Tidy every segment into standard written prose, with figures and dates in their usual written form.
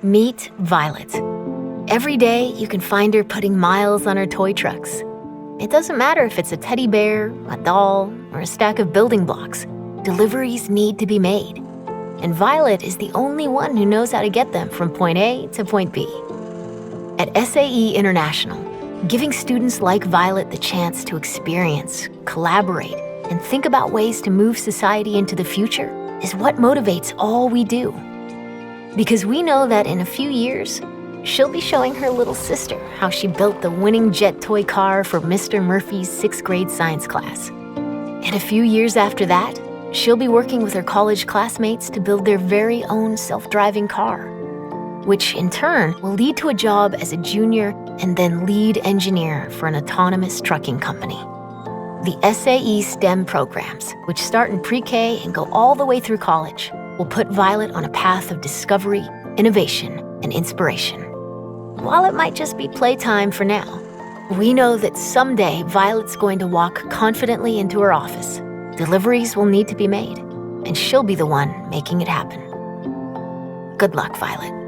Meet Violet. Every day, you can find her putting miles on her toy trucks. It doesn't matter if it's a teddy bear, a doll, or a stack of building blocks. Deliveries need to be made. And Violet is the only one who knows how to get them from point A to point B. At SAE International, giving students like Violet the chance to experience, collaborate, and think about ways to move society into the future is what motivates all we do. Because we know that in a few years, she'll be showing her little sister how she built the winning jet toy car for Mr. Murphy's 6th grade science class. And a few years after that, she'll be working with her college classmates to build their very own self-driving car, which in turn will lead to a job as a junior and then lead engineer for an autonomous trucking company. The SAE STEM programs, which start in pre-K and go all the way through college, will put Violet on a path of discovery, innovation, and inspiration. While it might just be playtime for now, we know that someday Violet's going to walk confidently into her office. Deliveries will need to be made, and she'll be the one making it happen. Good luck, Violet.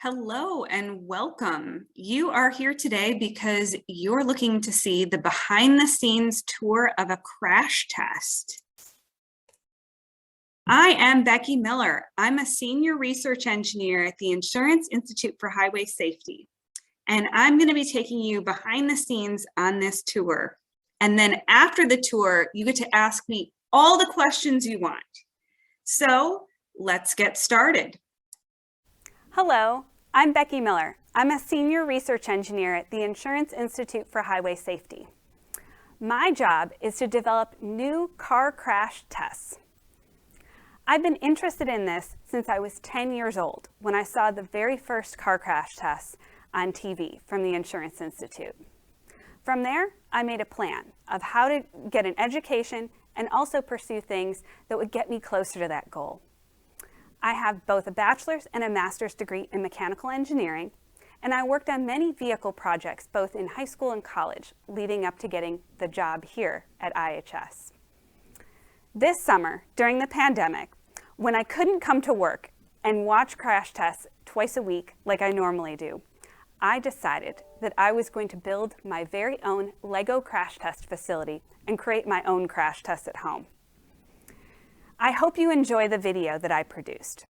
Hello and welcome. You are here today because you're looking to see the behind-the-scenes tour of a crash test. I am Becky Mueller. I'm a senior research engineer at the Insurance Institute for Highway Safety, and I'm going to be taking you behind the scenes on this tour. And then after the tour, you get to ask me all the questions you want. So let's get started. Hello. I'm Becky Mueller. I'm a senior research engineer at the Insurance Institute for Highway Safety. My job is to develop new car crash tests. I've been interested in this since I was 10 years old when I saw the very first car crash tests on TV from the Insurance Institute. From there, I made a plan of how to get an education and also pursue things that would get me closer to that goal. I have both a bachelor's and a master's degree in mechanical engineering, and I worked on many vehicle projects both in high school and college, leading up to getting the job here at IIHS. This summer, during the pandemic, when I couldn't come to work and watch crash tests twice a week like I normally do, I decided that I was going to build my very own Lego crash test facility and create my own crash tests at home. I hope you enjoy the video that I produced.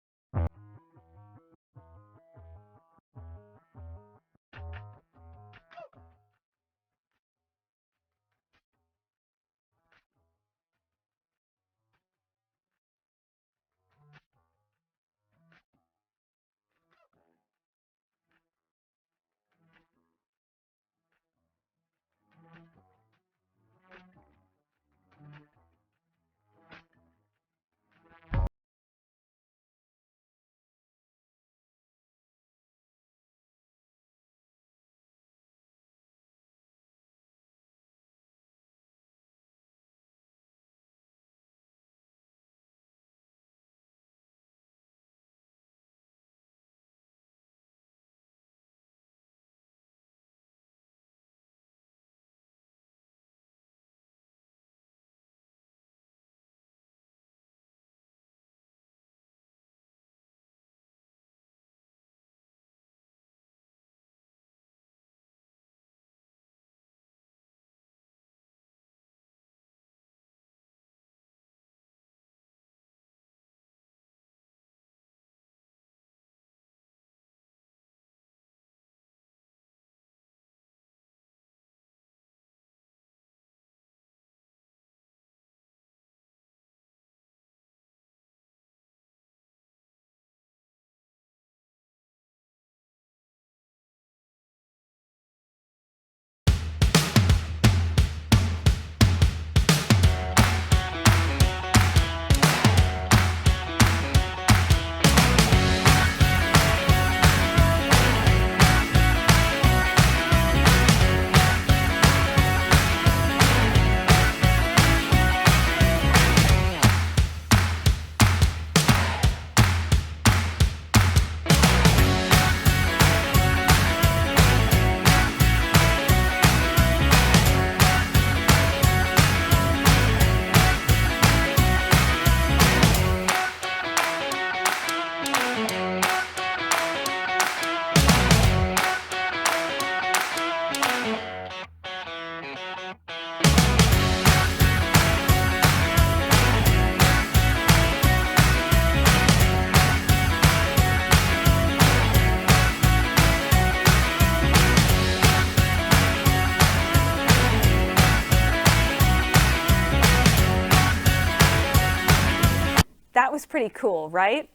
pretty cool, right?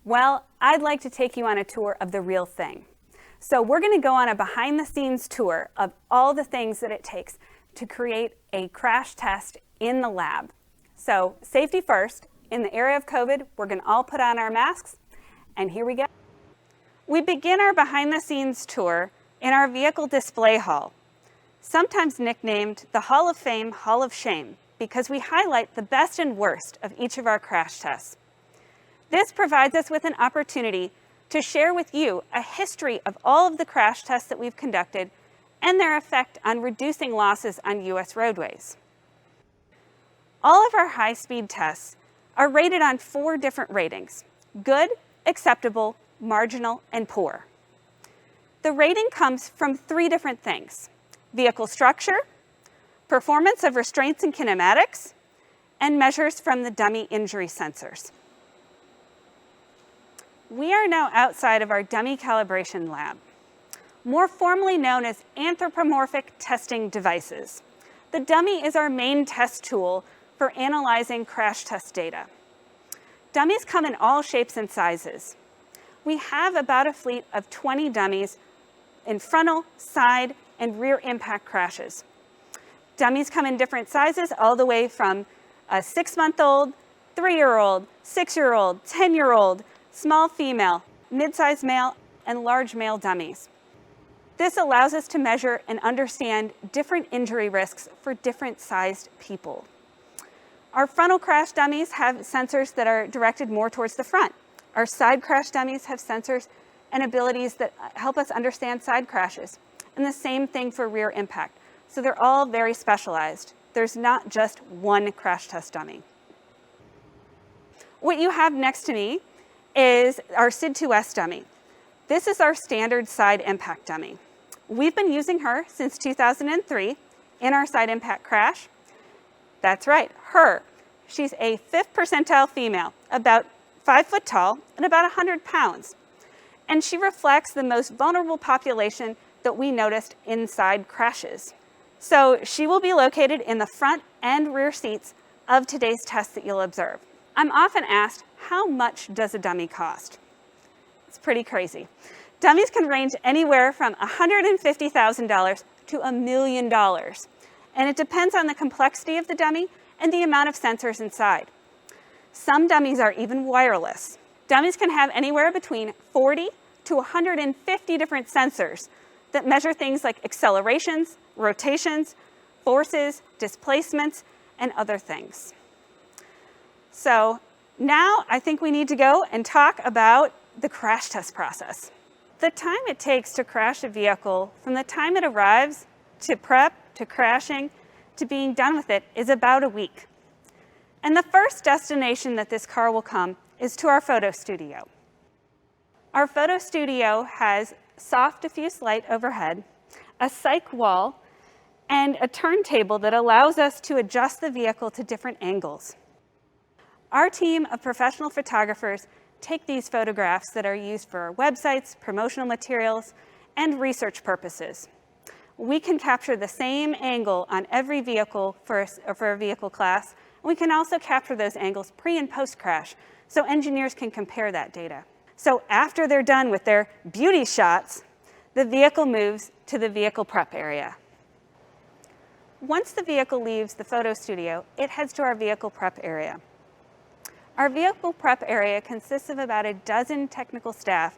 Well, I'd like to take you on a tour of the real thing. So we're going to go on a behind-the-scenes tour of all the things that it takes to create a crash test in the lab. So safety first. In the area of COVID, we're going to all put on our masks, and here we go. We begin our behind-the-scenes tour in our vehicle display hall, sometimes nicknamed the Hall of Fame, Hall of Shame, because we highlight the best and worst of each of our crash tests. This provides us with an opportunity to share with you a history of all of the crash tests that we've conducted and their effect on reducing losses on U.S. roadways. All of our high-speed tests are rated on 4 different ratings: good, acceptable, marginal, and poor. The rating comes from 3 different things: vehicle structure, performance of restraints and kinematics, and measures from the dummy injury sensors. We are now outside of our dummy calibration lab, more formally known as anthropomorphic testing devices. The dummy is our main test tool for analyzing crash test data. Dummies come in all shapes and sizes. We have about a fleet of 20 dummies in frontal, side, and rear impact crashes. Dummies come in different sizes, all the way from a 6-month-old, 3-year-old, 6-year-old, 10-year-old, small female, mid-sized male, and large male dummies. This allows us to measure and understand different injury risks for different sized people. Our frontal crash dummies have sensors that are directed more towards the front. Our side crash dummies have sensors and abilities that help us understand side crashes. And the same thing for rear impact. So they're all very specialized. There's not just one crash test dummy. What you have next to me is our SID2S dummy. This is our standard side impact dummy. We've been using her since 2003 in our side impact crash. That's right, her. She's a 5th percentile female, about 5 foot tall and about 100 pounds. And she reflects the most vulnerable population that we noticed inside crashes. So she will be located in the front and rear seats of today's test that you'll observe. I'm often asked, how much does a dummy cost? It's pretty crazy. Dummies can range anywhere from $150,000 to $1 million. And it depends on the complexity of the dummy and the amount of sensors inside. Some dummies are even wireless. Dummies can have anywhere between 40 to 150 different sensors that measure things like accelerations, rotations, forces, displacements, and other things. So now I think we need to go and talk about the crash test process. The time it takes to crash a vehicle from the time it arrives to prep, to crashing, to being done with it is about a week. And the first destination that this car will come is to our photo studio. Our photo studio has soft diffuse light overhead, a cyc wall, and a turntable that allows us to adjust the vehicle to different angles. Our team of professional photographers take these photographs that are used for websites, promotional materials, and research purposes. We can capture the same angle on every vehicle for a vehicle class. We can also capture those angles pre and post crash, so engineers can compare that data. So after they're done with their beauty shots, the vehicle moves to the vehicle prep area. Once the vehicle leaves the photo studio, it heads to our vehicle prep area. Our vehicle prep area consists of about a dozen technical staff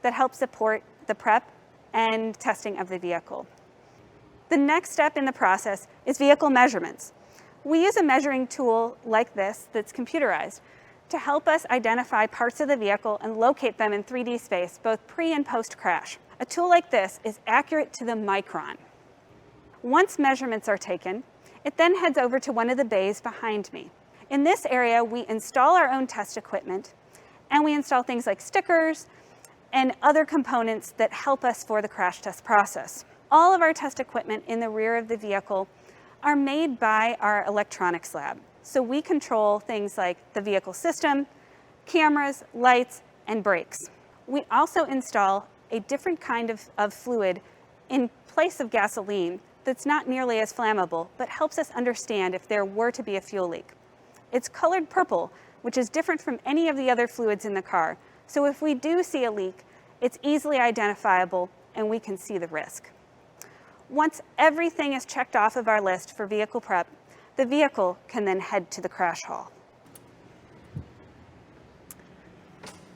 that help support the prep and testing of the vehicle. The next step in the process is vehicle measurements. We use a measuring tool like this that's computerized to help us identify parts of the vehicle and locate them in 3D space, both pre and post crash. A tool like this is accurate to the micron. Once measurements are taken, it then heads over to one of the bays behind me. In this area, we install our own test equipment, and we install things like stickers and other components that help us for the crash test process. All of our test equipment in the rear of the vehicle are made by our electronics lab. So we control things like the vehicle system, cameras, lights, and brakes. We also install a different kind of fluid in place of gasoline that's not nearly as flammable, but helps us understand if there were to be a fuel leak. It's colored purple which is different from any of the other fluids in the car. So if we do see a leak, it's easily identifiable and we can see the risk. Once everything is checked off of our list for vehicle prep, the vehicle can then head to the crash hall.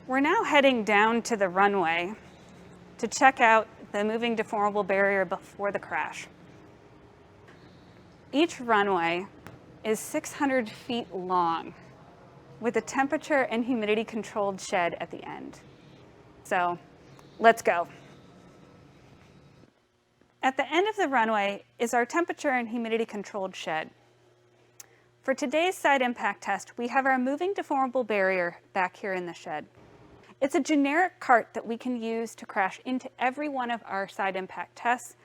We're now heading down to the runway to check out the moving deformable barrier before the crash. Each runway is 600 feet long with a temperature and humidity controlled shed at the end. So let's go. At the end of the runway is our temperature and humidity controlled shed. For today's side impact test, we have our moving deformable barrier back here in the shed. It's a generic cart that we can use to crash into every one of our side impact tests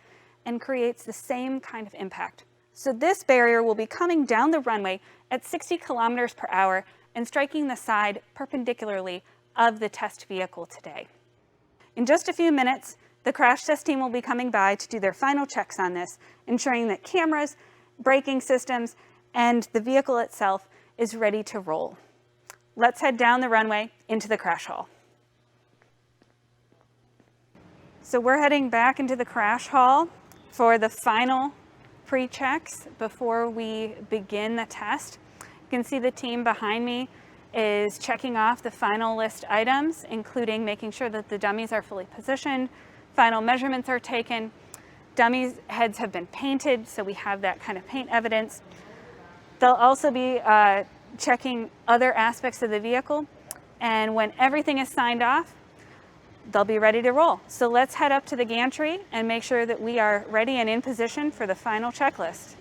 and creates the same kind of impact. So this barrier will be coming down the runway at 60 kilometers per hour and striking the side perpendicularly of the test vehicle today. In just a few minutes, the crash test team will be coming by to do their final checks on this, ensuring that cameras, braking systems, and the vehicle itself is ready to roll. Let's head down the runway into the crash hall. So we're heading back into the crash hall for the final pre-checks before we begin the test. You can see the team behind me is checking off the final list items, including making sure that the dummies are fully positioned, final measurements are taken, dummies' heads have been painted, so we have that kind of paint evidence. They'll also be checking other aspects of the vehicle, and when everything is signed off, they'll be ready to roll. So let's head up to the gantry and make sure that we are ready and in position for the final checklist.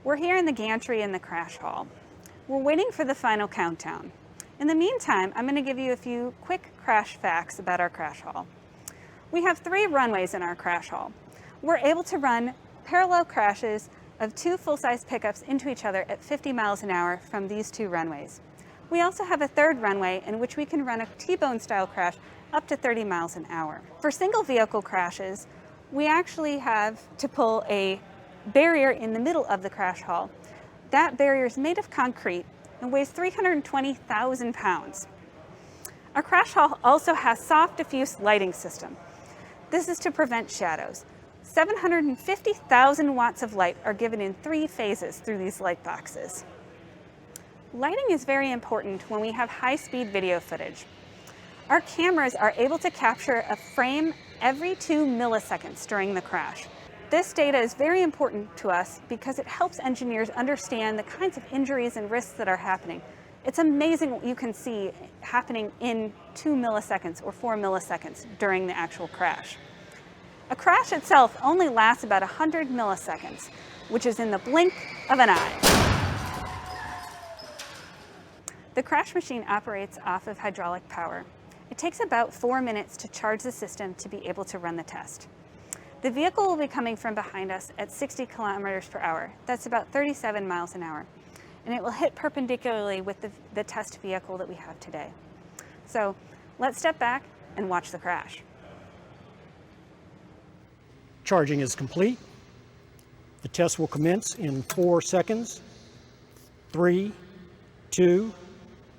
We're here in the gantry in the crash hall. We're waiting for the final countdown. In the meantime, I'm going to give you a few quick crash facts about our crash hall. We have 3 runways in our crash hall. We're able to run parallel crashes of 2 full-size pickups into each other at 50 miles an hour from these 2 runways. We also have a 3rd runway in which we can run a T-bone style crash up to 30 miles an hour. For single vehicle crashes, we actually have to pull a barrier in the middle of the crash hall. That barrier is made of concrete and weighs 320,000 pounds. Our crash hall also has soft diffuse lighting system. This is to prevent shadows. 750,000 watts of light are given in 3 phases through these light boxes. Lighting is very important when we have high-speed video footage. Our cameras are able to capture a frame every 2 milliseconds during the crash. This data is very important to us because it helps engineers understand the kinds of injuries and risks that are happening. It's amazing what you can see happening in 2 milliseconds or 4 milliseconds during the actual crash. A crash itself only lasts about 100 milliseconds, which is in the blink of an eye. The crash machine operates off of hydraulic power. It takes about 4 minutes to charge the system to be able to run the test. The vehicle will be coming from behind us at 60 kilometers per hour. That's about 37 miles an hour. And it will hit perpendicularly with the test vehicle that we have today. So let's step back and watch the crash. Charging is complete. The test will commence in 4 seconds. 3, 2,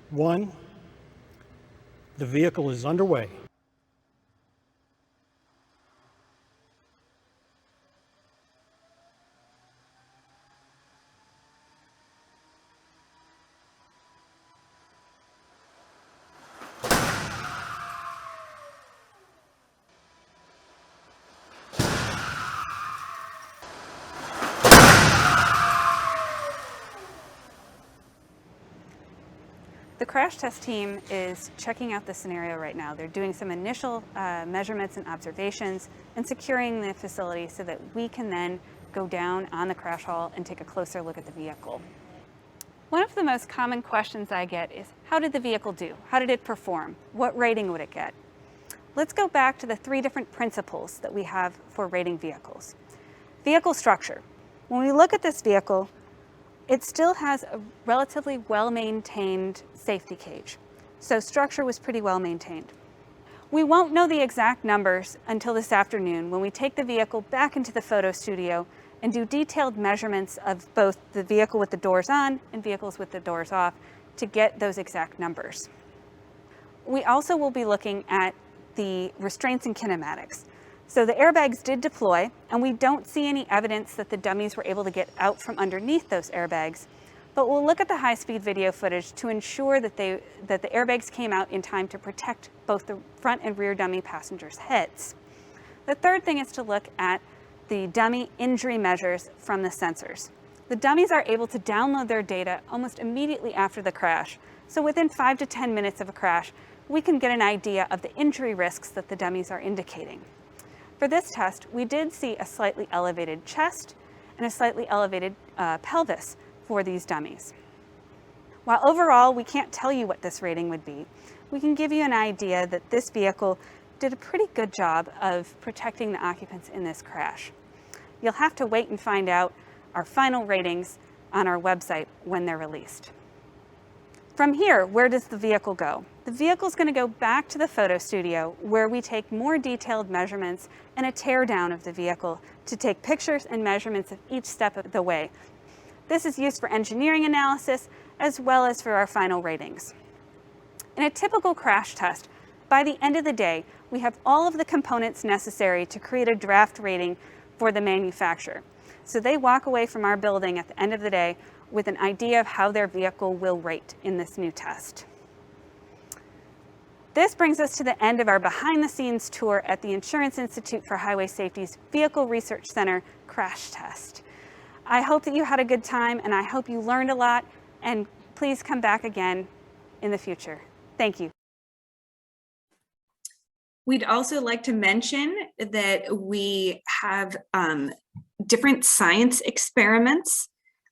1. The vehicle is underway. The crash test team is checking out the scenario right now. They're doing some initial measurements and observations and securing the facility so that we can then go down on the crash hall and take a closer look at the vehicle. One of the most common questions I get is, how did the vehicle do? How did it perform? What rating would it get? Let's go back to the 3 different principles that we have for rating vehicles. Vehicle structure. When we look at this vehicle, it still has a relatively well-maintained safety cage. So structure was pretty well maintained. We won't know the exact numbers until this afternoon when we take the vehicle back into the photo studio and do detailed measurements of both the vehicle with the doors on and vehicles with the doors off to get those exact numbers. We also will be looking at the restraints and kinematics. So the airbags did deploy, and we don't see any evidence that the dummies were able to get out from underneath those airbags, but we'll look at the high-speed video footage to ensure that the airbags came out in time to protect both the front and rear dummy passengers' heads. The third thing is to look at the dummy injury measures from the sensors. The dummies are able to download their data almost immediately after the crash, so within 5 to 10 minutes of a crash, we can get an idea of the injury risks that the dummies are indicating. For this test, we did see a slightly elevated chest and a slightly elevated pelvis for these dummies. While overall we can't tell you what this rating would be, we can give you an idea that this vehicle did a pretty good job of protecting the occupants in this crash. You'll have to wait and find out our final ratings on our website when they're released. From here, where does the vehicle go? The vehicle is going to go back to the photo studio where we take more detailed measurements and a tear down of the vehicle to take pictures and measurements of each step of the way. This is used for engineering analysis as well as for our final ratings. In a typical crash test, by the end of the day, we have all of the components necessary to create a draft rating for the manufacturer. So they walk away from our building at the end of the day with an idea of how their vehicle will rate in this new test. This brings us to the end of our behind-the-scenes tour at the Insurance Institute for Highway Safety's Vehicle Research Center crash test. I hope that you had a good time, and I hope you learned a lot, and please come back again in the future. Thank you. We'd also like to mention that we have different science experiments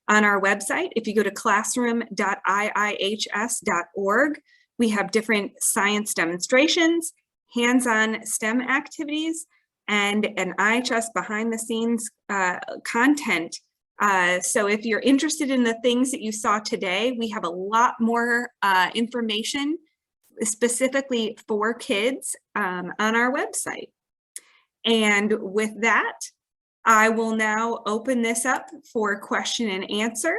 on our website. If you go to classroom.iihs.org, we have different science demonstrations, hands-on STEM activities, and an IIHS behind-the-scenes content. So if you're interested in the things that you saw today, we have a lot more information specifically for kids on our website. And with that, I will now open this up for question and answer.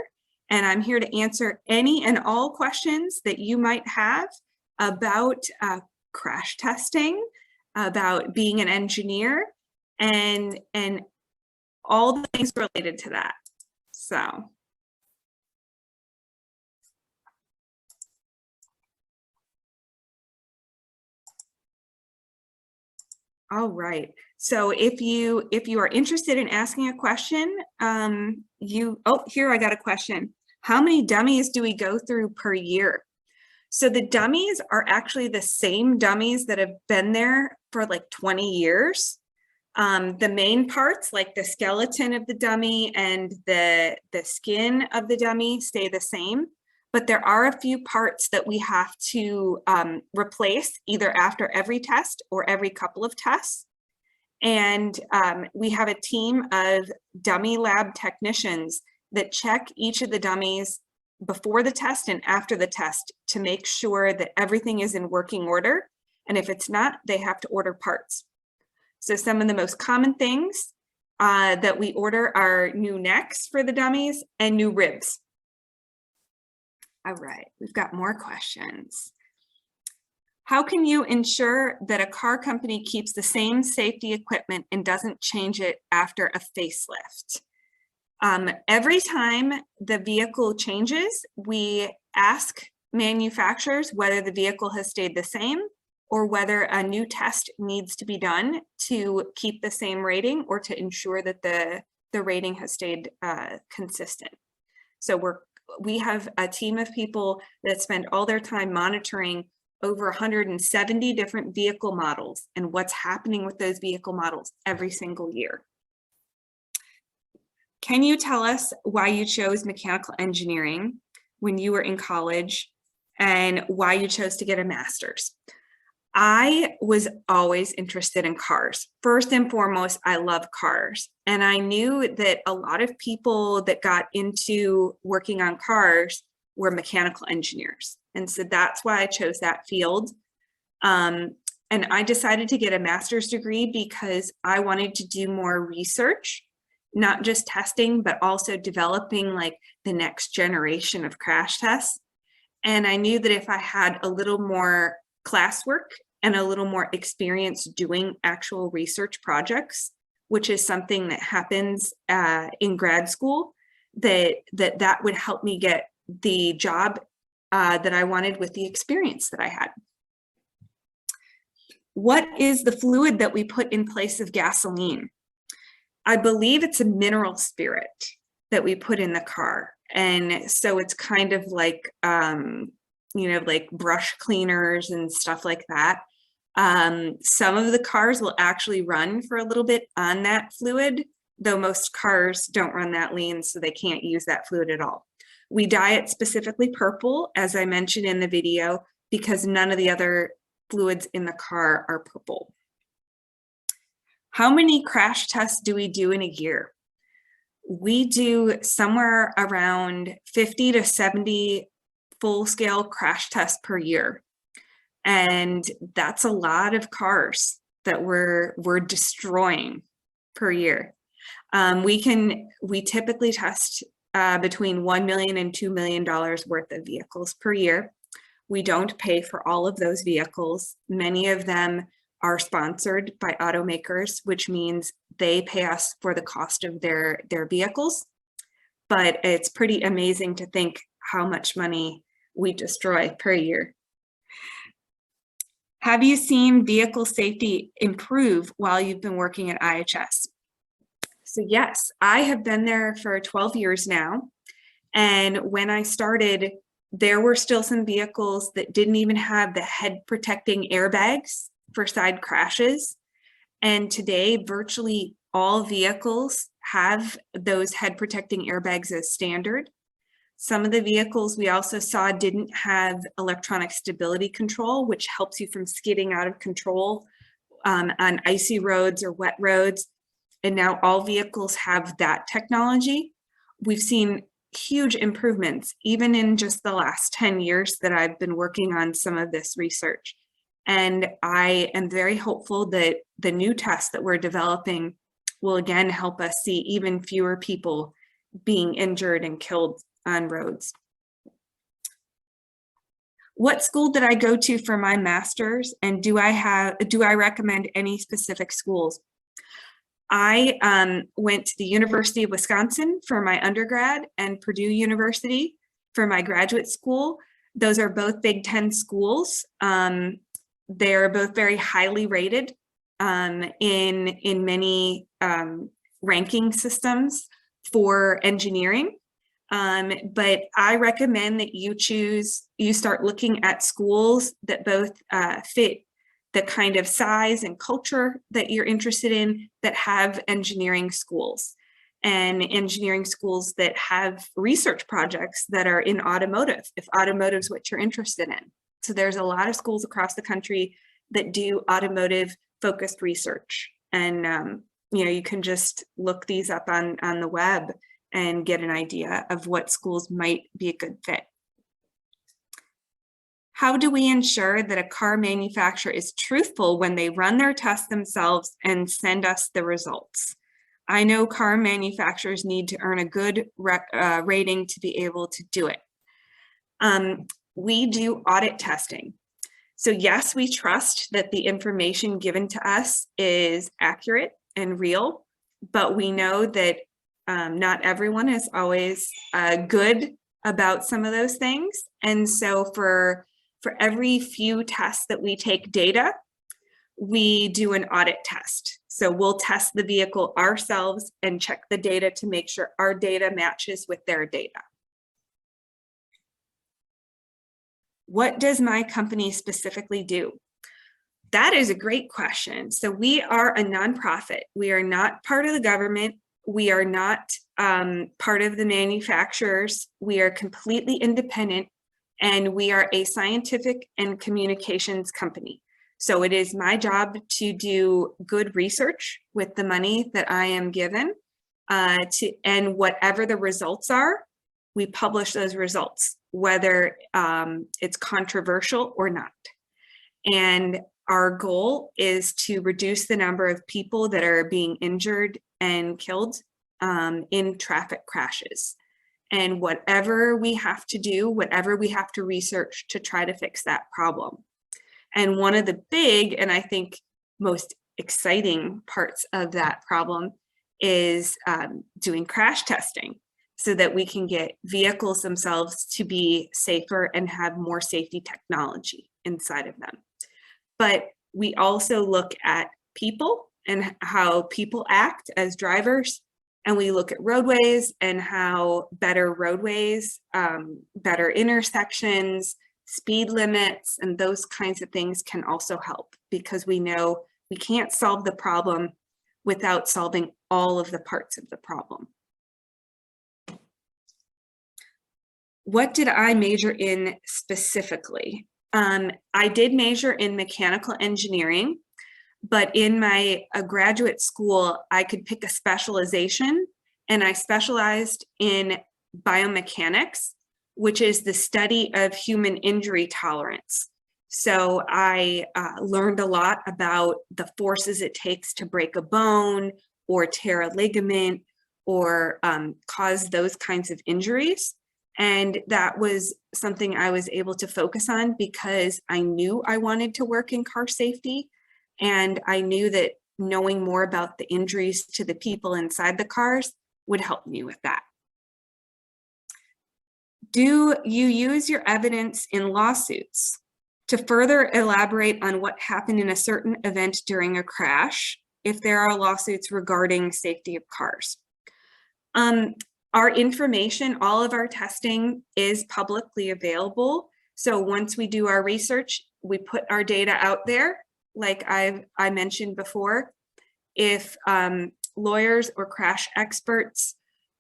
And I'm here to answer any and all questions that you might have about crash testing, about being an engineer, and all the things related to that. So. All right. So if you are interested in asking a question, here I got a question. How many dummies do we go through per year? So the dummies are actually the same dummies that have been there for like 20 years. The main parts, like the skeleton of the dummy and the skin of the dummy, stay the same. But there are a few parts that we have to replace either after every test or every couple of tests. And we have a team of dummy lab technicians that check each of the dummies before the test and after the test to make sure that everything is in working order. And if it's not, they have to order parts. So some of the most common things that we order are new necks for the dummies and new ribs. All right, we've got more questions. How can you ensure that a car company keeps the same safety equipment and doesn't change it after a facelift? Every time the vehicle changes, we ask manufacturers whether the vehicle has stayed the same or whether a new test needs to be done to keep the same rating or to ensure that the rating has stayed consistent. So we have a team of people that spend all their time monitoring over 170 different vehicle models and what's happening with those vehicle models every single year. Can you tell us why you chose mechanical engineering when you were in college and why you chose to get a master's? I was always interested in cars. First and foremost, I love cars. And I knew that a lot of people that got into working on cars were mechanical engineers. And so that's why I chose that field. And And I decided to get a master's degree because I wanted to do more research, not just testing, but also developing like the next generation of crash tests. And I knew that if I had a little more classwork and a little more experience doing actual research projects, which is something that happens in grad school, that would help me get the job that I wanted with the experience that I had. What is the fluid that we put in place of gasoline? I believe it's a mineral spirit that we put in the car. And so it's kind of like, you know, like brush cleaners and stuff like that. Some of the cars will actually run for a little bit on that fluid, though most cars don't run that lean, so they can't use that fluid at all. We dye it specifically purple, as I mentioned in the video, because none of the other fluids in the car are purple. How many crash tests do we do in a year? We do somewhere around 50 to 70 full-scale crash tests per year. And that's a lot of cars that we're destroying per year. We typically test between $1 million and $2 million worth of vehicles per year. We don't pay for all of those vehicles. Many of them are sponsored by automakers, which means they pay us for the cost of their vehicles. But it's pretty amazing to think how much money we destroy per year. Have you seen vehicle safety improve while you've been working at IIHS? So yes, I have been there for 12 years now. And when I started, there were still some vehicles that didn't even have the head protecting airbags for side crashes. And today, virtually all vehicles have those head protecting airbags as standard. Some of the vehicles we also saw didn't have electronic stability control, which helps you from skidding out of control on icy roads or wet roads. And now all vehicles have that technology. We've seen huge improvements, even in just the last 10 years that I've been working on some of this research. And I am very hopeful that the new tests that we're developing will again help us see even fewer people being injured and killed on roads. What school did I go to for my master's, and do I recommend any specific schools? I went to the University of Wisconsin for my undergrad and Purdue University for my graduate school. Those are both Big Ten schools. They're both very highly rated in many ranking systems for engineering. But I recommend that you start looking at schools that both fit the kind of size and culture that you're interested in, that have engineering schools, and engineering schools that have research projects that are in automotive, if automotive is what you're interested in. So there's a lot of schools across the country that do automotive focused research. And you know, you can just look these up on the web and get an idea of what schools might be a good fit. How do we ensure that a car manufacturer is truthful when they run their tests themselves and send us the results? I know car manufacturers need to earn a good rating to be able to do it. We do audit testing. So yes, we trust that the information given to us is accurate and real, but we know that not everyone is always good about some of those things. And so for every few tests that we take data, we do an audit test. So we'll test the vehicle ourselves and check the data to make sure our data matches with their data. What does my company specifically do? That is a great question. So we are a nonprofit. We are not part of the government. We are not part of the manufacturers. We are completely independent, and we are a scientific and communications company. So it is my job to do good research with the money that I am given, and whatever the results are, we publish those results, whether it's controversial or not. And Our goal is to reduce the number of people that are being injured and killed in traffic crashes. And whatever we have to do, whatever we have to research to try to fix that problem. And one of the big, and I think most exciting parts of that problem is doing crash testing so that we can get vehicles themselves to be safer and have more safety technology inside of them. But we also look at people and how people act as drivers. And we look at roadways and how better roadways, better intersections, speed limits, and those kinds of things can also help, because we know we can't solve the problem without solving all of the parts of the problem. What did I major in specifically? I did major in mechanical engineering, but in my graduate school, I could pick a specialization, and I specialized in biomechanics, which is the study of human injury tolerance. So I learned a lot about the forces it takes to break a bone or tear a ligament or cause those kinds of injuries. And that was something I was able to focus on because I knew I wanted to work in car safety. And I knew that knowing more about the injuries to the people inside the cars would help me with that. Do you use your evidence in lawsuits to further elaborate on what happened in a certain event during a crash if there are lawsuits regarding safety of cars? Our information, all of our testing is publicly available. So once we do our research, we put our data out there, like I mentioned before. If lawyers or crash experts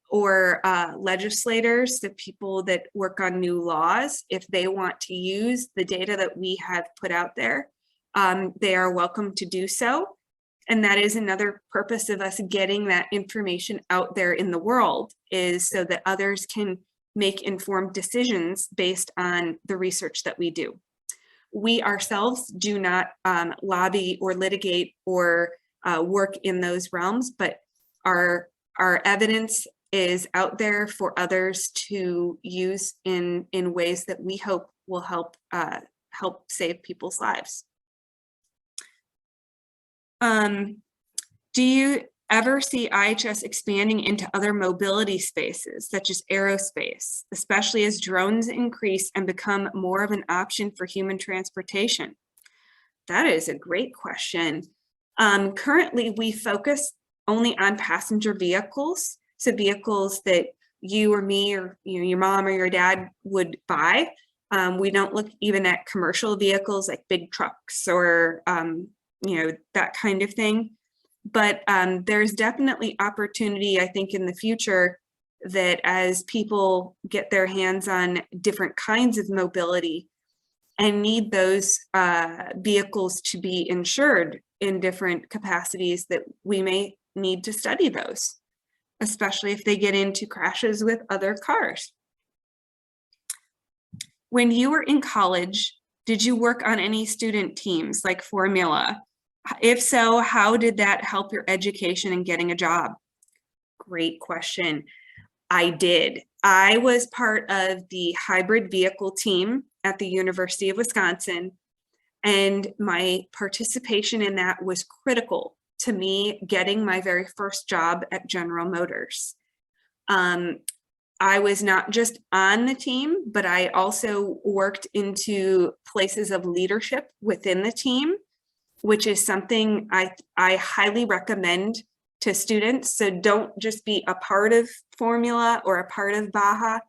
or legislators, the people that work on new laws, if they want to use the data that we have put out there, they are welcome to do so. And that is another purpose of us getting that information out there in the world, is so that others can make informed decisions based on the research that we do. We ourselves do not lobby or litigate or work in those realms, but our evidence is out there for others to use in ways that we hope will help save people's lives. Do you ever see IIHS expanding into other mobility spaces, such as aerospace, especially as drones increase and become more of an option for human transportation? That is a great question. Currently, we focus only on passenger vehicles, so vehicles that you or me or your mom or your dad would buy. We don't look even at commercial vehicles like big trucks or that kind of thing. But there's definitely opportunity, I think, in the future that as people get their hands on different kinds of mobility and need those vehicles to be insured in different capacities, that we may need to study those, especially if they get into crashes with other cars. When you were in college, did you work on any student teams like Formula? If so, how did that help your education and getting a job? Great question. I did. I was part of the hybrid vehicle team at the University of Wisconsin, and my participation in that was critical to me getting my very first job at General Motors. I was not just on the team, but I also worked into places of leadership within the team, which is something I highly recommend to students. So don't just be a part of Formula or a part of Baja,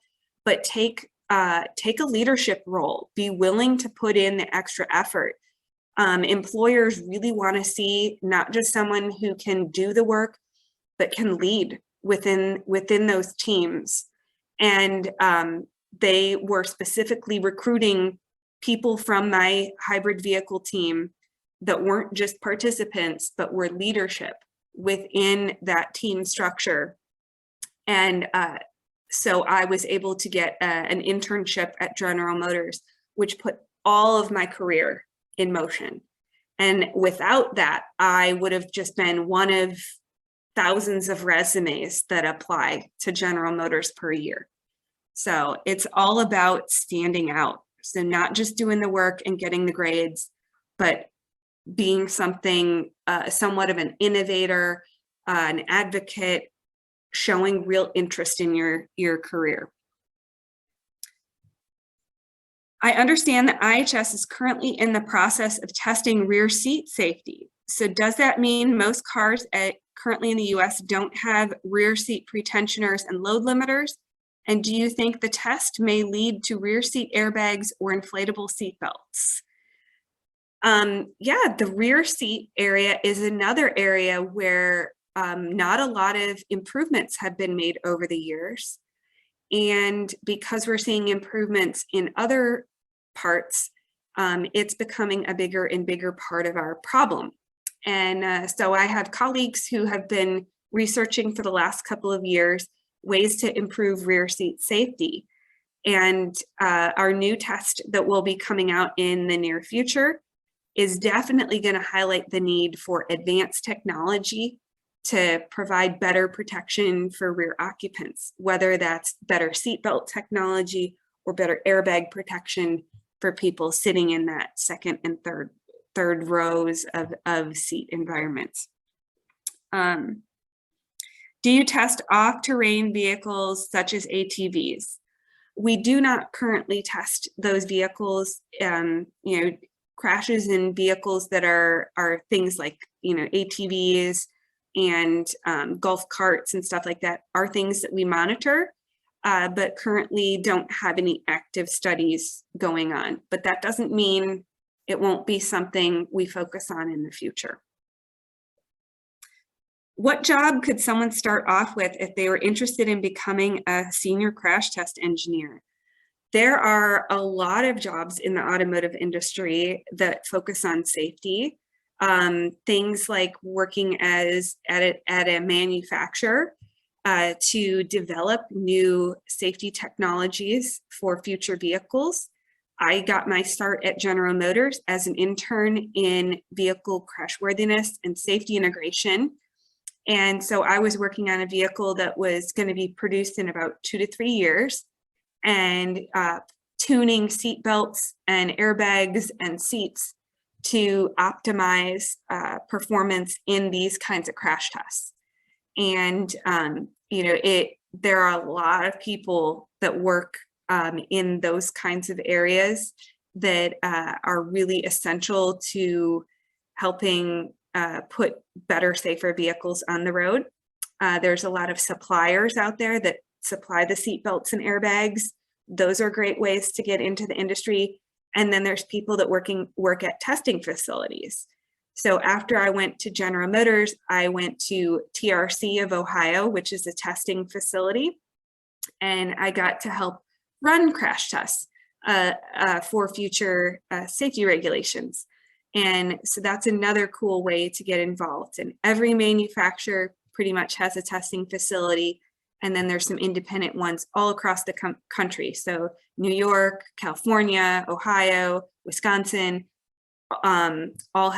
but take a leadership role. Be willing to put in the extra effort. Employers really want to see not just someone who can do the work, but can lead within those teams. And they were specifically recruiting people from my hybrid vehicle team that weren't just participants, but were leadership within that team structure. And so I was able to get an internship at General Motors, which put all of my career in motion. And without that, I would have just been one of thousands of resumes that apply to General Motors per year. So it's all about standing out. So not just doing the work and getting the grades, but being something, somewhat of an innovator, an advocate, showing real interest in your career. I understand that IIHS is currently in the process of testing rear seat safety. So does that mean most cars currently in the US don't have rear seat pretensioners and load limiters? And do you think the test may lead to rear seat airbags or inflatable seat belts? Yeah, the rear seat area is another area where not a lot of improvements have been made over the years. And because we're seeing improvements in other parts, it's becoming a bigger and bigger part of our problem. And so I have colleagues who have been researching for the last couple of years ways to improve rear seat safety. And our new test that will be coming out in the near future is definitely going to highlight the need for advanced technology to provide better protection for rear occupants, whether that's better seatbelt technology or better airbag protection for people sitting in that second and third rows of seat environments. Do you test off-terrain vehicles such as ATVs? We do not currently test those vehicles. Crashes in vehicles that are things like ATVs and golf carts and stuff like that are things that we monitor, but currently don't have any active studies going on. But that doesn't mean it won't be something we focus on in the future. What job could someone start off with if they were interested in becoming a senior crash test engineer? There are a lot of jobs in the automotive industry that focus on safety. Things like working at a manufacturer to develop new safety technologies for future vehicles. I got my start at General Motors as an intern in vehicle crashworthiness and safety integration. And so I was working on a vehicle that was going to be produced in about 2 to 3 years, and tuning seat belts and airbags and seats to optimize performance in these kinds of crash tests. And there are a lot of people that work in those kinds of areas that are really essential to helping put better, safer vehicles on the road. There's a lot of suppliers out there that supply the seat belts and airbags. Those are great ways to get into the industry. And then there's people that work at testing facilities. So after I went to General Motors, I went to TRC of Ohio, which is a testing facility. And I got to help run crash tests for future safety regulations. And so that's another cool way to get involved. And every manufacturer pretty much has a testing facility. And then there's some independent ones all across the country. So New York, California, Ohio, Wisconsin, all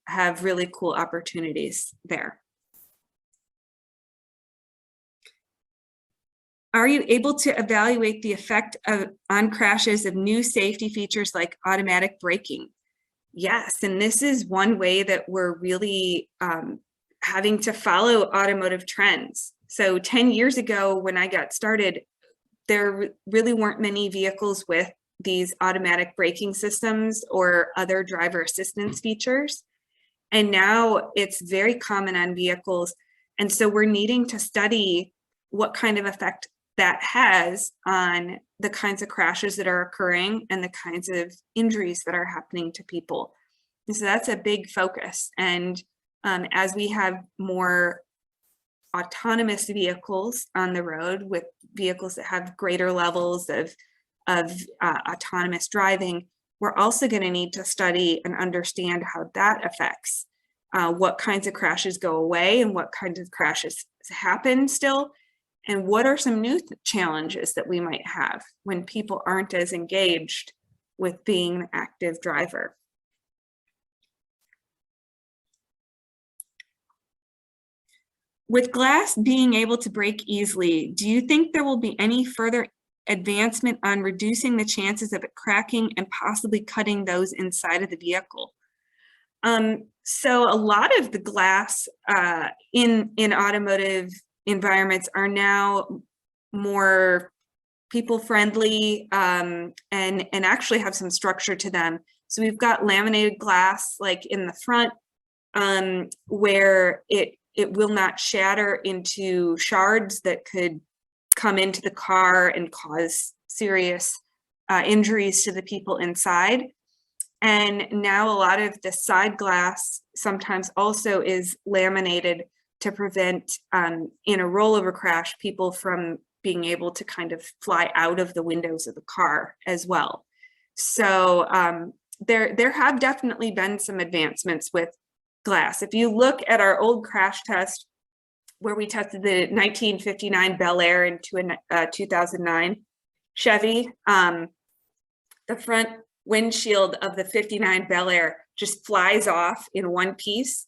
have really cool opportunities there. Are you able to evaluate the effect on crashes of new safety features like automatic braking? Yes, and this is one way that we're really having to follow automotive trends. So 10 years ago, when I got started, there really weren't many vehicles with these automatic braking systems or other driver assistance features. And now it's very common on vehicles. And so we're needing to study what kind of effect that has on the kinds of crashes that are occurring and the kinds of injuries that are happening to people. And so that's a big focus. And as we have more autonomous vehicles on the road, with vehicles that have greater levels of autonomous driving, we're also going to need to study and understand how that affects what kinds of crashes go away and what kinds of crashes happen still, and what are some new challenges that we might have when people aren't as engaged with being an active driver. With glass being able to break easily, do you think there will be any further advancement on reducing the chances of it cracking and possibly cutting those inside of the vehicle? So a lot of the glass in automotive environments are now more people-friendly and actually have some structure to them. So we've got laminated glass like in the front where it will not shatter into shards that could come into the car and cause serious injuries to the people inside. And now a lot of the side glass sometimes also is laminated to prevent, in a rollover crash, people from being able to kind of fly out of the windows of the car as well. So there have definitely been some advancements with glass. If you look at our old crash test where we tested the 1959 Bel Air into a 2009 Chevy, the front windshield of the 59 Bel Air just flies off in one piece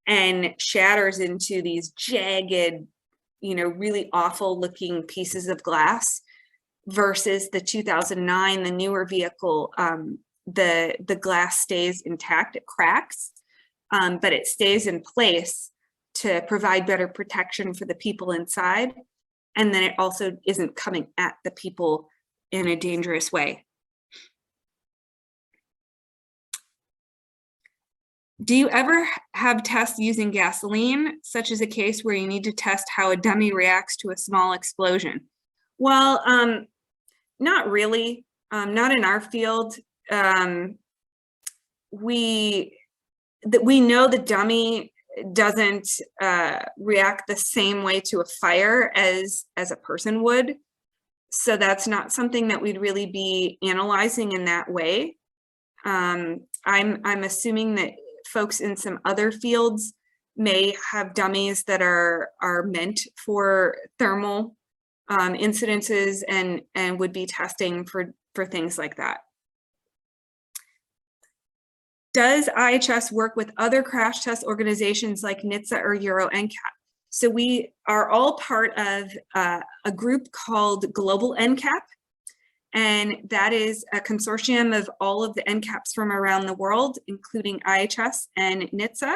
and shatters into these jagged, really awful looking pieces of glass, versus the 2009, the newer vehicle, the glass stays intact, it cracks, but it stays in place to provide better protection for the people inside. And then it also isn't coming at the people in a dangerous way. Do you ever have tests using gasoline, such as a case where you need to test how a dummy reacts to a small explosion? Well, not really, not in our field. We know the dummy doesn't react the same way to a fire as a person would. So that's not something that we'd really be analyzing in that way. I'm assuming that folks in some other fields may have dummies that are meant for thermal incidences and would be testing for things like that. Does IIHS work with other crash test organizations like Nitza or Euro Ncap? So we are all part of a group called Global Ncap, and that is a consortium of all of the Ncaps from around the world, including IIHS and Nitza.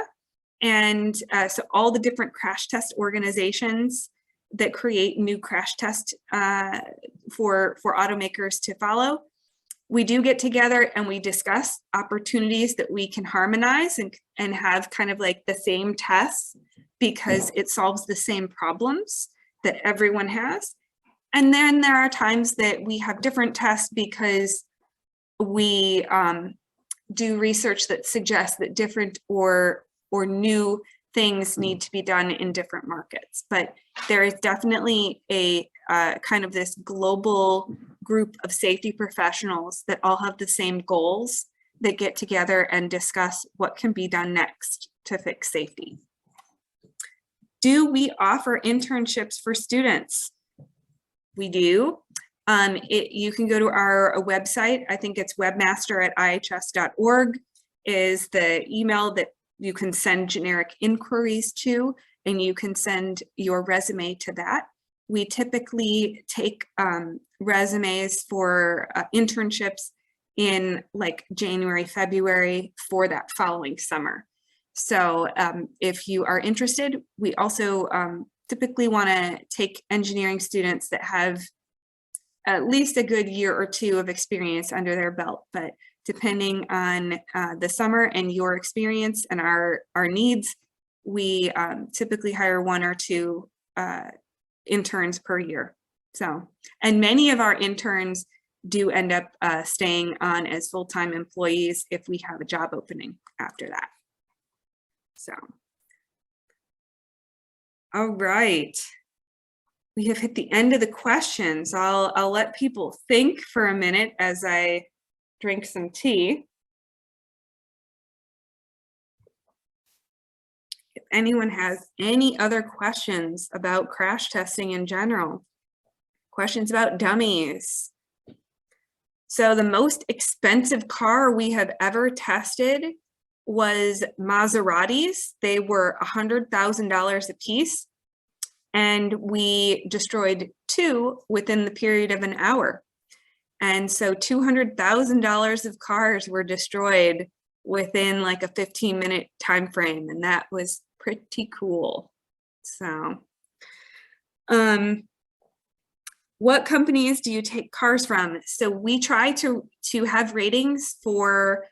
And so all the different crash test organizations that create new crash tests for automakers to follow. We do get together and we discuss opportunities that we can harmonize and have kind of like the same tests, because it solves the same problems that everyone has. And then there are times that we have different tests because we do research that suggests that different or new things need to be done in different markets. But there is definitely a kind of this global group of safety professionals that all have the same goals that get together and discuss what can be done next to fix safety. Do we offer internships for students? We do. You can go to our website. I think it's webmaster@ihs.org is the email that you can send generic inquiries to, and you can send your resume to that. We typically take resumes for internships in like January, February for that following summer. So if you are interested, we also typically want to take engineering students that have at least a good year or two of experience under their belt, but depending on the summer and your experience and our needs, we typically hire 1 or 2 interns per year. So, and many of our interns do end up staying on as full-time employees if we have a job opening after that. So, all right. We have hit the end of the questions. I'll let people think for a minute as I drink some tea. If anyone has any other questions about crash testing in general, questions about dummies. So the most expensive car we have ever tested was Maseratis. They were $100,000 a piece. and we destroyed 2 within the period of an hour. And so $200,000 of cars were destroyed within like a 15-minute time frame, and that was pretty cool. So what companies do you take cars from? So we try to have ratings for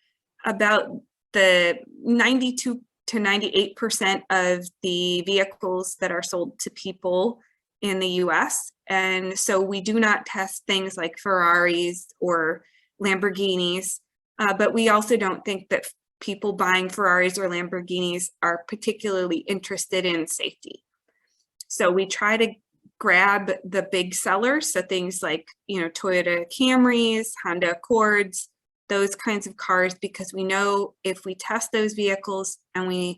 about the 92 to 98% of the vehicles that are sold to people in the US. And so we do not test things like Ferraris or Lamborghinis, but we also don't think that people buying Ferraris or Lamborghinis are particularly interested in safety. So we try to grab the big sellers, so things like, you know, Toyota Camrys, Honda Accords, those kinds of cars, because we know if we test those vehicles and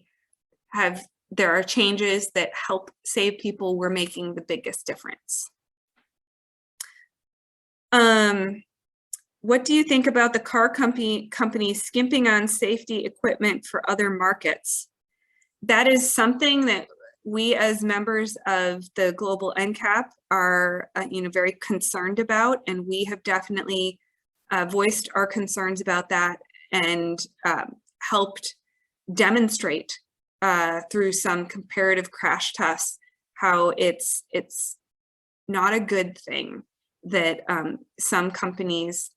there are changes that help save people, we're making the biggest difference. What do you think about the car companies skimping on safety equipment for other markets? That is something that we as members of the global Ncap are very concerned about, and we have definitely voiced our concerns about that and helped demonstrate through some comparative crash tests how it's not a good thing that some companies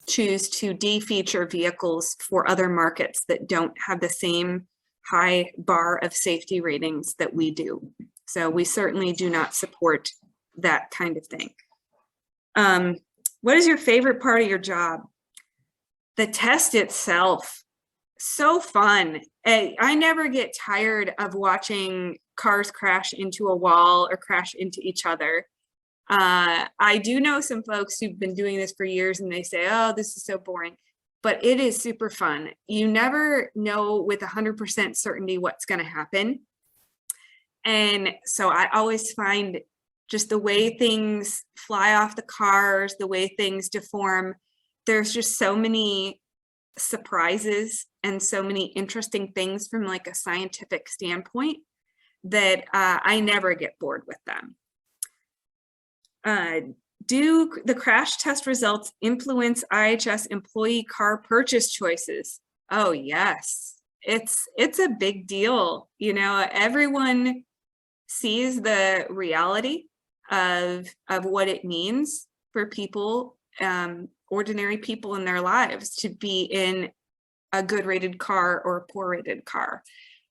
choose to de-feature vehicles for other markets that don't have the same high bar of safety ratings that we do. So we certainly do not support that kind of thing. What is your favorite part of your job? The test itself. So fun. I never get tired of watching cars crash into a wall or crash into each other. I do know some folks who've been doing this for years and they say, oh, this is so boring. But it is super fun. You never know with 100% certainty what's going to happen. And so I always find just the way things fly off the cars, the way things deform, there's just so many surprises and so many interesting things from like a scientific standpoint that I never get bored with them. Do the crash test results influence IIHS employee car purchase choices? Oh yes, it's a big deal. You know, everyone sees the reality of what it means for people, ordinary people in their lives, to be in a good rated car or a poor rated car.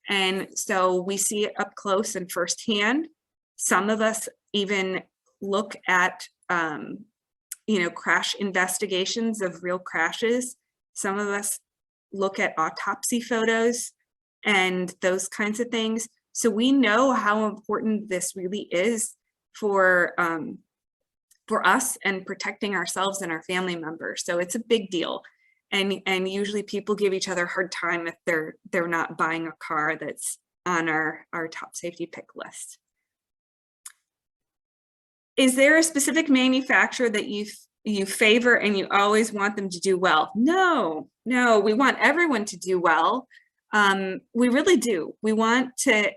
And so we see it up close and firsthand. Some of us even look at crash investigations of real crashes. Some of us look at autopsy photos and those kinds of things. So we know how important this really is for us and protecting ourselves and our family members. So it's a big deal. And usually people give each other a hard time if they're not buying a car that's on our top safety pick list. Is there a specific manufacturer that you favor and you always want them to do well? No, we want everyone to do well. We really do. We want to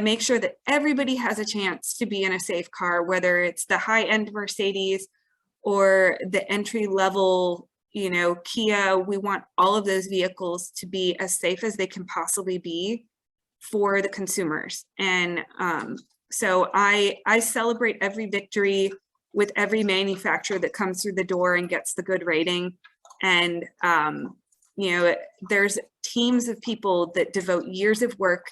make sure that everybody has a chance to be in a safe car, whether it's the high-end Mercedes or the entry-level, Kia. We want all of those vehicles to be as safe as they can possibly be for the consumers. And so I celebrate every victory with every manufacturer that comes through the door and gets the good rating. And, there's teams of people that devote years of work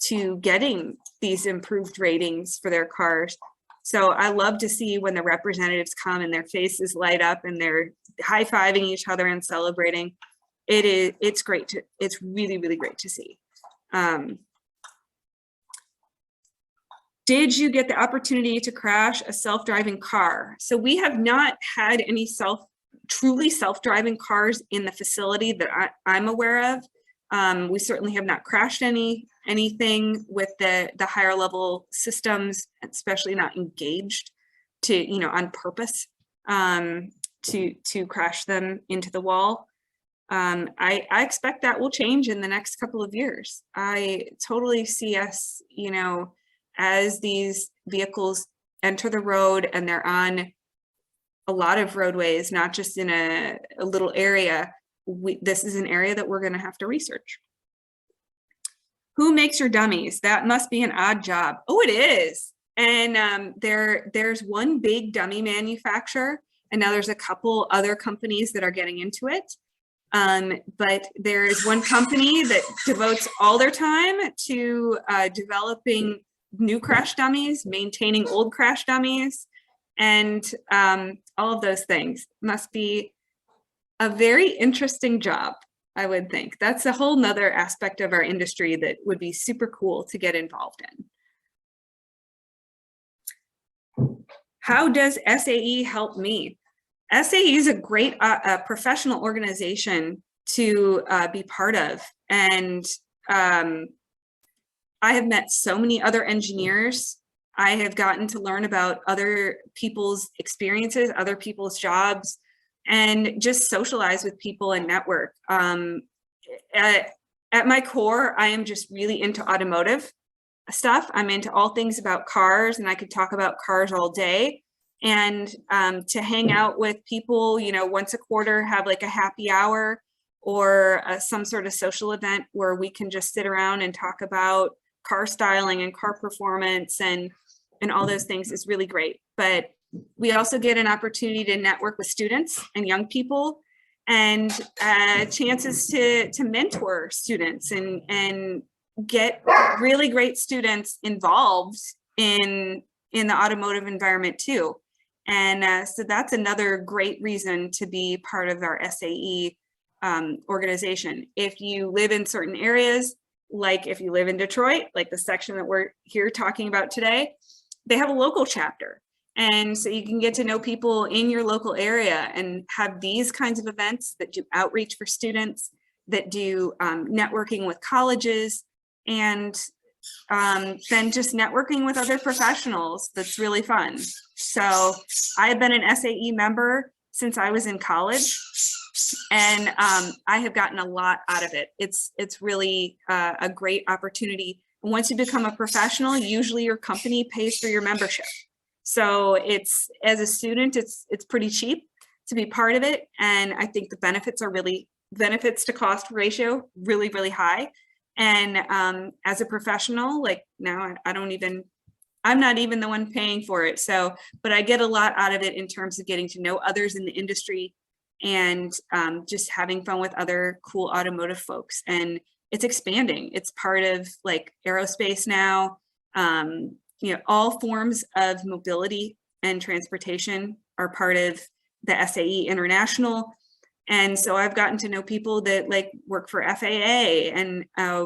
to getting these improved ratings for their cars. So I love to see when the representatives come and their faces light up and they're high-fiving each other and celebrating. It's great. It's really, really great to see. Did you get the opportunity to crash a self-driving car? So we have not had any truly self-driving cars in the facility that I'm aware of. We certainly have not crashed anything with the higher level systems, especially not engaged on purpose to crash them into the wall. I expect that will change in the next couple of years. I totally see us, as these vehicles enter the road, and they're on a lot of roadways, not just in a little area, this is an area that we're going to have to research. Who makes your dummies? That must be an odd job. Oh, it is. And there's one big dummy manufacturer, and now there's a couple other companies that are getting into it. But there is one company that devotes all their time to developing new crash dummies, maintaining old crash dummies, and all of those things. Must be a very interesting job, I would think. That's a whole nother aspect of our industry that would be super cool to get involved in. How does SAE help me? SAE is a great professional organization to be part of. And I have met so many other engineers. I have gotten to learn about other people's experiences, other people's jobs, and just socialize with people and network. At my core, I am just really into automotive stuff. I'm into all things about cars, and I could talk about cars all day. And to hang out with people, you know, once a quarter, have like a happy hour or some sort of social event where we can just sit around and talk about car styling and car performance and all those things is really great. But we also get an opportunity to network with students and young people, and chances to mentor students and get really great students involved in the automotive environment too. And so that's another great reason to be part of our SAE organization. If you live in certain areas, like if you live in Detroit, like the section that we're here talking about today, they have a local chapter. And so you can get to know people in your local area and have these kinds of events that do outreach for students, that do networking with colleges, and then just networking with other professionals. That's really fun. So I've been an SAE member since I was in college, and I have gotten a lot out of it. It's really a great opportunity. And once you become a professional, usually your company pays for your membership. So it's, as a student, it's pretty cheap to be part of it. And I think the benefits are benefits to cost ratio, really, really high. And as a professional, like now I'm not even the one paying for it. So, but I get a lot out of it in terms of getting to know others in the industry and just having fun with other cool automotive folks. And it's expanding. It's part of like aerospace now. You know, all forms of mobility and transportation are part of the SAE International. And so I've gotten to know people that like work for FAA and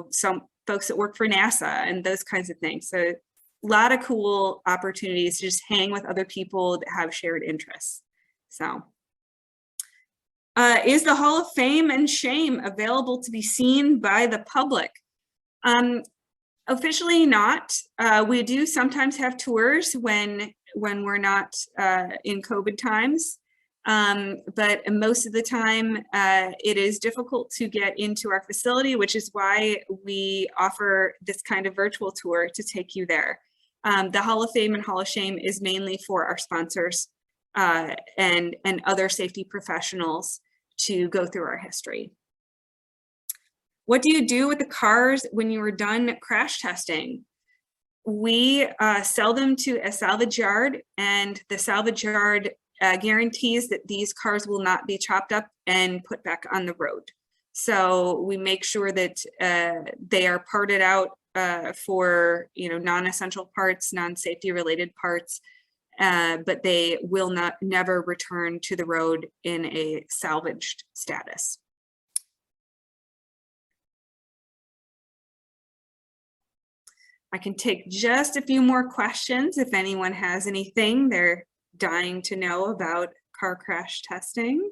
some folks that work for NASA and those kinds of things. So a lot of cool opportunities to just hang with other people that have shared interests. So is the Hall of Fame and Shame available to be seen by the public? Officially not. We do sometimes have tours when we're not in COVID times. But most of the time, it is difficult to get into our facility, which is why we offer this kind of virtual tour to take you there. The Hall of Fame and Hall of Shame is mainly for our sponsors and other safety professionals to go through our history. What do you do with the cars when you are done crash testing? We sell them to a salvage yard, and the salvage yard guarantees that these cars will not be chopped up and put back on the road. So we make sure that they are parted out for, you know, non-essential parts, non-safety related parts, but they will never return to the road in a salvaged status. I can take just a few more questions if anyone has anything they're dying to know about car crash testing.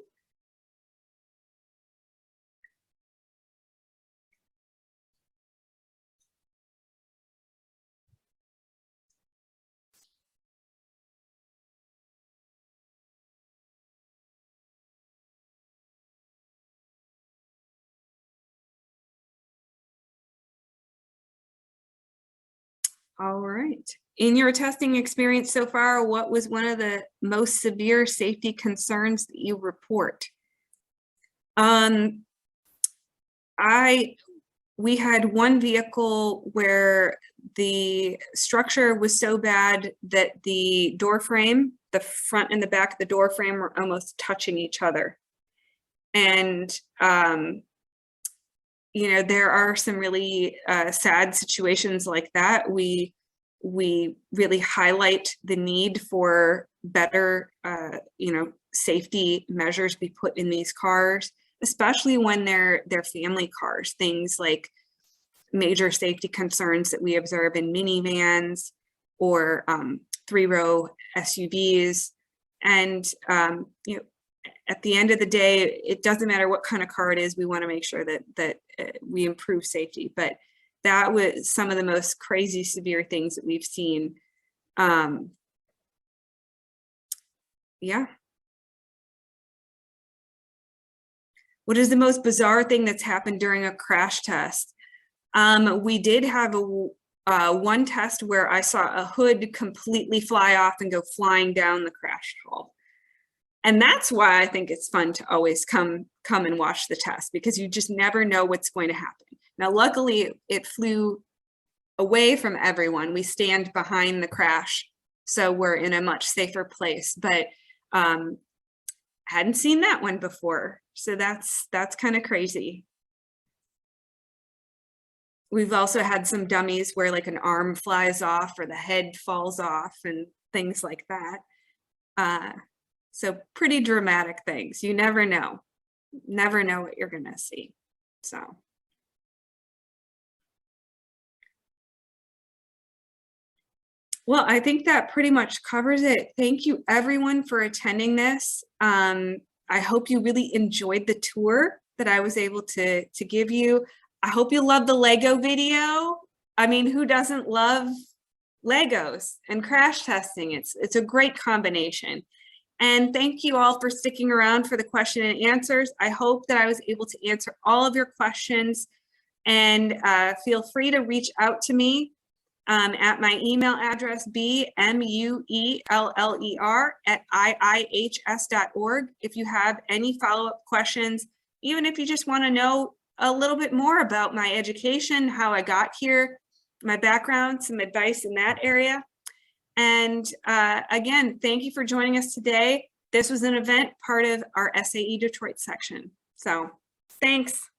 All right. In your testing experience so far, what was one of the most severe safety concerns that you report? We had one vehicle where the structure was so bad that the door frame, the front and the back of the door frame were almost touching each other. And, you know, there are some really sad situations like that. We really highlight the need for better, you know, safety measures be put in these cars, especially when they're family cars, things like major safety concerns that we observe in minivans or 3-row SUVs. And, you know, at the end of the day, it doesn't matter what kind of car it is, we want to make sure that we improve safety. But that was some of the most crazy, severe things that we've seen. Yeah. What is the most bizarre thing that's happened during a crash test? We did have one test where I saw a hood completely fly off and go flying down the crash hall. And that's why I think it's fun to always come and watch the test, because you just never know what's going to happen. Now, luckily, it flew away from everyone. We stand behind the crash, so we're in a much safer place. But hadn't seen that one before, so that's kind of crazy. We've also had some dummies where like an arm flies off or the head falls off and things like that. So pretty dramatic things. You never know what you're gonna see. So. Well, I think that pretty much covers it. Thank you everyone for attending this. I hope you really enjoyed the tour that I was able to give you. I hope you love the Lego video. I mean, who doesn't love Legos and crash testing? It's a great combination. And thank you all for sticking around for the question and answers. I hope that I was able to answer all of your questions, and feel free to reach out to me at my email address, bmueller@iihs.org. If you have any follow-up questions, even if you just want to know a little bit more about my education, how I got here, my background, some advice in that area. And again, thank you for joining us today. This was an event part of our SAE Detroit section. So thanks.